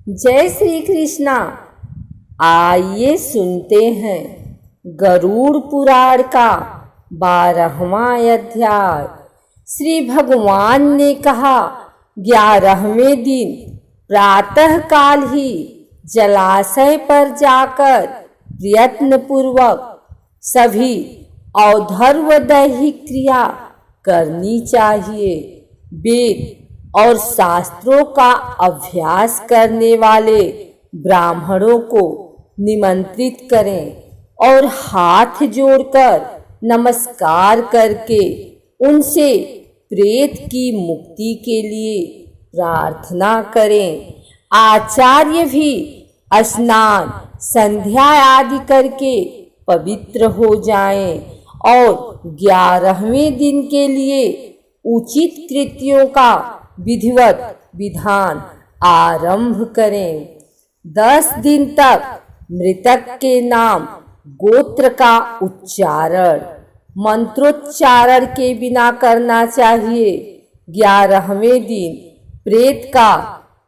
जय श्री कृष्णा। आइए सुनते हैं गरुड़ पुराण का 12वां अध्याय। श्री भगवान ने कहा, 11वें दिन प्रातः काल ही जलाशय पर जाकर प्रयत्न पूर्वक सभी औधर्व दैहिक क्रिया करनी चाहिए। वेद और शास्त्रों का अभ्यास करने वाले ब्राह्मणों को निमंत्रित करें और हाथ जोड़कर नमस्कार करके उनसे प्रेत की मुक्ति के लिए प्रार्थना करें। आचार्य भी स्नान संध्या आदि करके पवित्र हो जाएं और 11वें दिन के लिए उचित कृत्यों का विधिवत विधान आरंभ करें। 10 दिन तक मृतक के नाम गोत्र का उच्चारण मंत्रोच्चारण के बिना करना चाहिए। 11वें दिन प्रेत का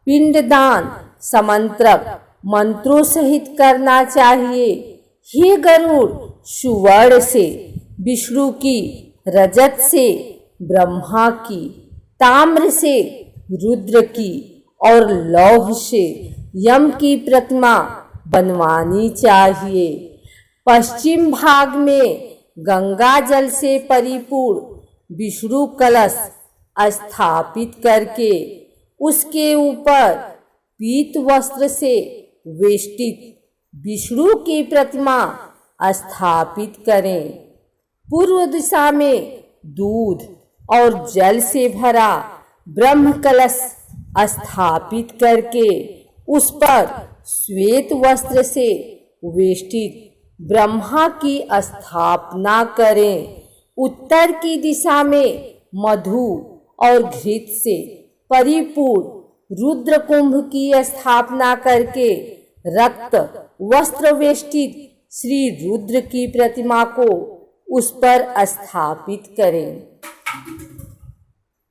पिंडदान समंत्रक मंत्रों सहित करना चाहिए। हे गरुड़, सुवर्ण से विष्णु की, रजत से ब्रह्मा की, ताम्र से रुद्र की और लौह से यम की प्रतिमा बनवानी चाहिए। पश्चिम भाग में गंगा जल से परिपूर्ण विष्णु कलश स्थापित करके उसके ऊपर पीत वस्त्र से वेष्टित विष्णु की प्रतिमा स्थापित करें। पूर्व दिशा में दूध और जल से भरा ब्रह्म कलश स्थापित करके उस पर श्वेत वस्त्र से वेष्टित ब्रह्मा की स्थापना करें। उत्तर की दिशा में मधु और घृत से परिपूर्ण रुद्र कुंभ की स्थापना करके रक्त वस्त्र वेष्टित श्री रुद्र की प्रतिमा को उस पर स्थापित करें।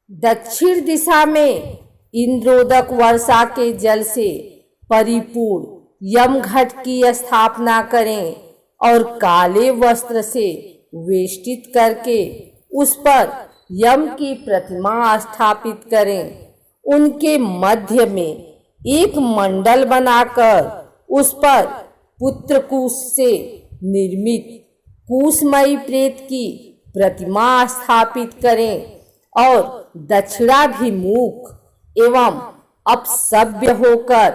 दक्षिण दिशा में इंद्रोदक वर्षा के जल से परिपूर्ण यम घट की स्थापना करें और काले वस्त्र से वेष्टित करके उस पर यम की प्रतिमा स्थापित करें। उनके मध्य में एक मंडल बनाकर उस पर पुत्रकुश से निर्मित कुशमयी प्रेत की प्रतिमा स्थापित करें और दक्षिणाभिमुख एवं अपसभ्य होकर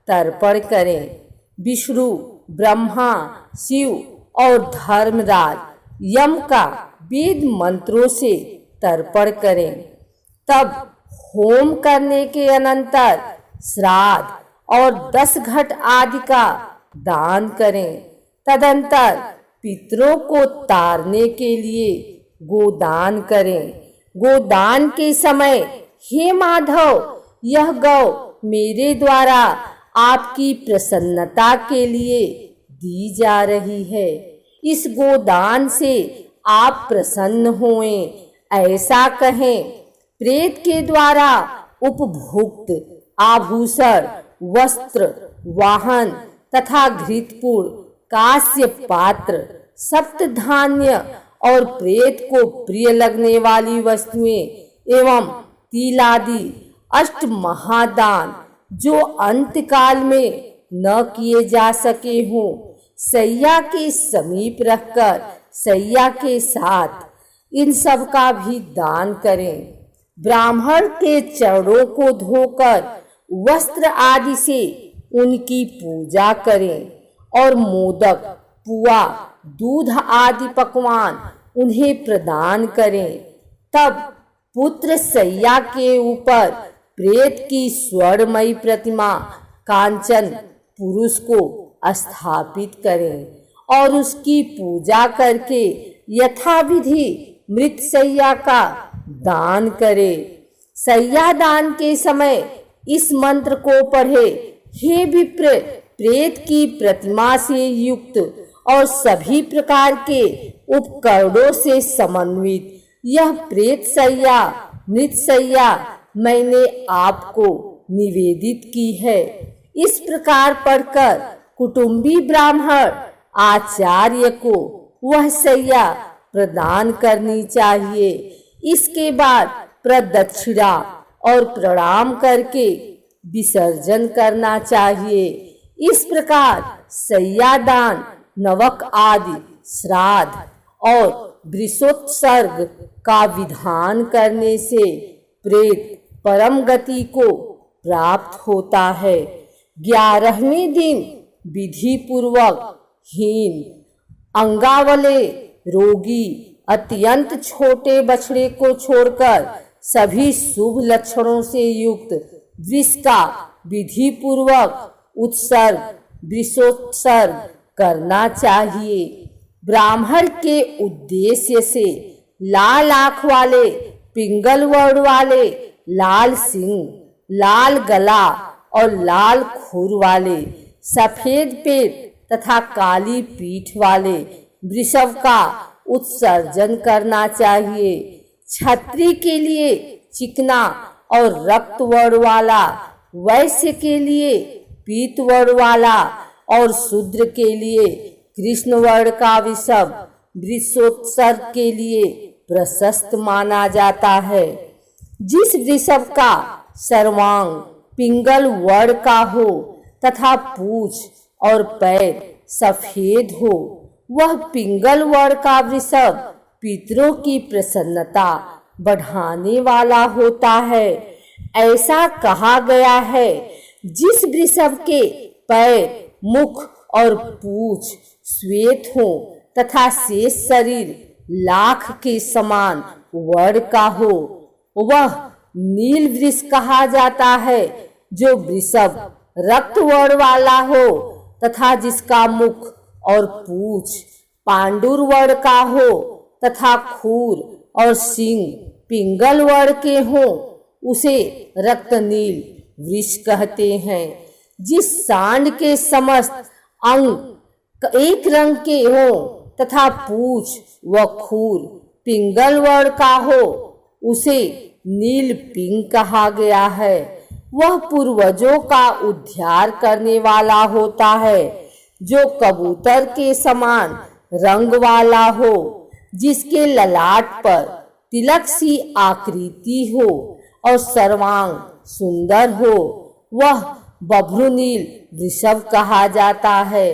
तर्पण करें। विष्णु, ब्रह्मा, शिव और धर्मराज यम का वेद मंत्रों से तर्पण करें। तब होम करने के अनंतर श्राद्ध और 10 घट आदि का दान करें। तदंतर पितरों को तारने के लिए गोदान करें। गोदान के समय, हे माधव, यह गौ मेरे द्वारा आपकी प्रसन्नता के लिए दी जा रही है। इस गोदान से आप प्रसन्न होएं, ऐसा कहें। प्रेत के द्वारा उपभुक्त आभूषण, वस्त्र, वाहन तथा घृतपूर्ण कांस्य पात्र, सप्त धान्य और प्रेत को प्रिय लगने वाली वस्तुएं एवं तिलादि 8 महादान जो अंतकाल में न किए जा सके हों, सैया के समीप रखकर सैया के साथ इन सब का भी दान करें। ब्राह्मण के चरणों को धोकर वस्त्र आदि से उनकी पूजा करें और मोदक, पुआ, दूध आदि पकवान उन्हें प्रदान करें। तब पुत्र सैया के ऊपर प्रेत की स्वर्णमयी प्रतिमा कांचन पुरुष को स्थापित करें और उसकी पूजा करके यथाविधि मृत सैया का दान करें। सैया दान के समय इस मंत्र को पढ़े, हे विप्र, प्रेत की प्रतिमा से युक्त और सभी प्रकार के उपकरणों से समन्वित यह प्रेत सैया, मृत सैया मैंने आपको निवेदित की है। इस प्रकार पढ़कर कुटुंबी ब्राह्मण आचार्य को वह सैया प्रदान करनी चाहिए। इसके बाद प्रदक्षिणा और प्रणाम करके विसर्जन करना चाहिए। इस प्रकार सैयादान, नवक आदि श्राद्ध और वृषोत्सर्ग का विधान करने से प्रेत परम गति को प्राप्त होता है। 11वें दिन विधि पूर्वक हीन, अंगावले, रोगी, अत्यंत छोटे बछड़े को छोड़कर सभी शुभ लक्षणों से युक्त वृष का विधि पूर्वक उत्सर्ग, वृषोत्सर्ग करना चाहिए। ब्राह्मण के उद्देश्य से लाल आँख वाले, पिंगल वर्ण वाले, लाल सिंह, लाल गला और लाल खुर वाले, सफेद पेट तथा काली पीठ वाले वृषभ का उत्सर्जन करना चाहिए। क्षत्रिय के लिए चिकना और रक्त वर्ण वाला, वैश्य के लिए पीत वर्ण वाला और शूद्र के लिए कृष्ण वर्ण का वृषभ वृषोत्सर्ग के लिए प्रशस्त माना जाता है। जिस वृषभ का सर्वांग पिंगल वर्ण का हो तथा पूंछ और पैर सफेद हो, वह पिंगल वर्ण का वृषभ पितरों की प्रसन्नता बढ़ाने वाला होता है। ऐसा कहा गया है, जिस वृषभ के पैर, मुख और पूंछ श्वेत हो तथा शेष शरीर लाख के समान वर्ण का हो, वह नील वृष कहा जाता है। जो वृषभ रक्त वर्ण वाला हो तथा जिसका मुख और पूंछ पांडुर वर्ण का हो तथा खूर और सींग पिंगल वर्ण के हो, उसे रक्तनील वृष कहते हैं। जिस सांड के समस्त अंग एक रंग के हो तथा पूंछ व खूर पिंगल वर्ण का हो, उसे नील पिंग कहा गया है। वह पूर्वजों का उद्धार करने वाला होता है। जो कबूतर के समान रंग वाला हो, जिसके ललाट पर तिलक सी आकृति हो और सर्वांग सुंदर हो, वह बभ्रुनील वृषभ कहा जाता है।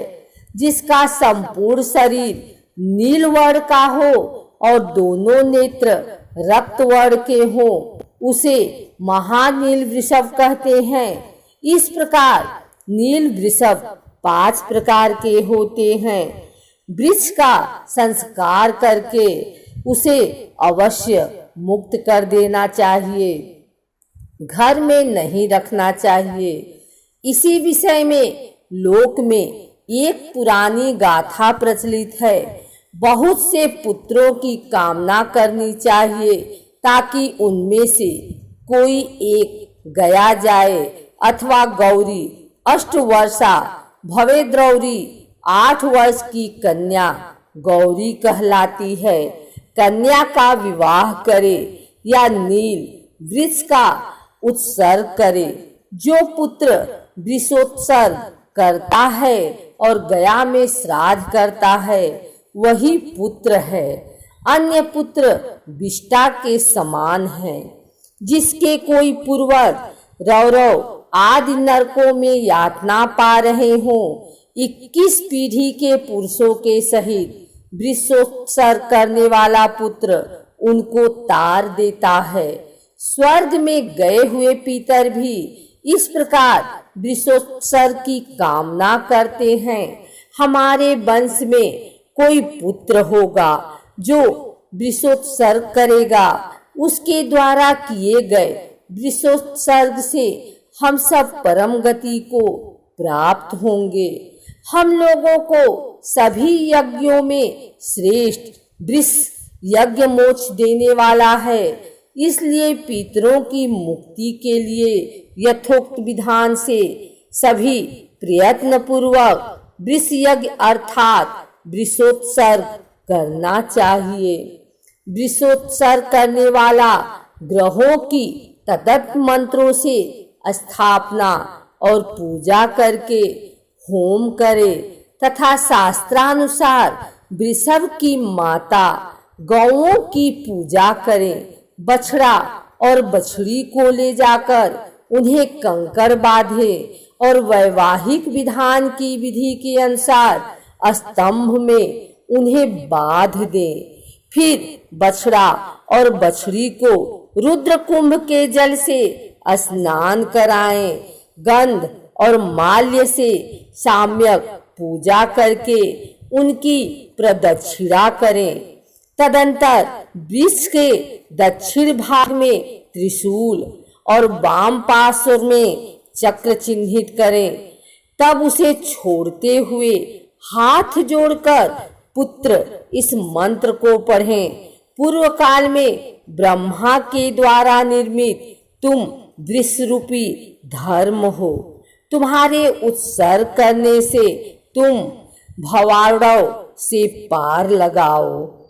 जिसका संपूर्ण शरीर नील वर्ण का हो और दोनों नेत्र रक्त वर्ण के हो, उसे महानील वृषभ कहते हैं। इस प्रकार नील वृषभ 5 प्रकार के होते हैं। वृक्ष का संस्कार करके उसे अवश्य मुक्त कर देना चाहिए, घर में नहीं रखना चाहिए। इसी विषय में लोक में एक पुरानी गाथा प्रचलित है। बहुत से पुत्रों की कामना करनी चाहिए ताकि उनमें से कोई एक गया जाए अथवा गौरी 8 वर्षा भवे द्रौरी 8 वर्ष की कन्या गौरी कहलाती है। कन्या का विवाह करे या नील वृक्ष का उत्सर्ग करे। जो पुत्र वृषोत्सर्ग करता है और गया में श्राद्ध करता है, वही पुत्र है। अन्य पुत्र विष्टा के समान है। जिसके कोई पूर्वज रौरव आदि नरकों में यातना पा रहे हों, 21 पीढ़ी के पुरुषों के सहित वृषोत्सर्ग करने वाला पुत्र उनको तार देता है। स्वर्ग में गए हुए पितर भी इस प्रकार वृषोत्सर्ग की कामना करते हैं। हमारे वंश में कोई पुत्र होगा जो वृषोत्सर्ग करेगा, उसके द्वारा किए गए वृषोत्सर्ग से हम सब परम गति को प्राप्त होंगे। हम लोगों को सभी यज्ञों में श्रेष्ठ वृष यज्ञ मोक्ष देने वाला है। इसलिए पितरों की मुक्ति के लिए यथोक्त विधान से सभी प्रयत्न पूर्वक वृष यज्ञ अर्थात वृषोत्सर्ग करना चाहिए। वृषोत्सर्ग करने वाला ग्रहों की तदत मंत्रों से स्थापना और पूजा करके होम करे तथा शास्त्रानुसार वृषभ की माता गौओं की पूजा करें। बछड़ा और बछड़ी को ले जाकर उन्हें कंकड़ बांधे और वैवाहिक विधान की विधि के अनुसार स्तंभ में उन्हें बांध दे। फिर बछड़ा और बछड़ी को रुद्र कुंभ के जल से स्नान कराएं। गंध और माल्य से साम्यक पूजा करके उनकी प्रदक्षिणा करें। तदंतर वृक्ष के दक्षिण भाग में त्रिशूल और वाम पार्श्व में चक्र चिन्हित करें। तब उसे छोड़ते हुए हाथ जोड़कर पुत्र इस मंत्र को पढ़ें। पूर्व काल में ब्रह्मा के द्वारा निर्मित तुम वृष रूपी धर्म हो। तुम्हारे उत्सर्ग करने से तुम भवाड़व से पार लगाओ।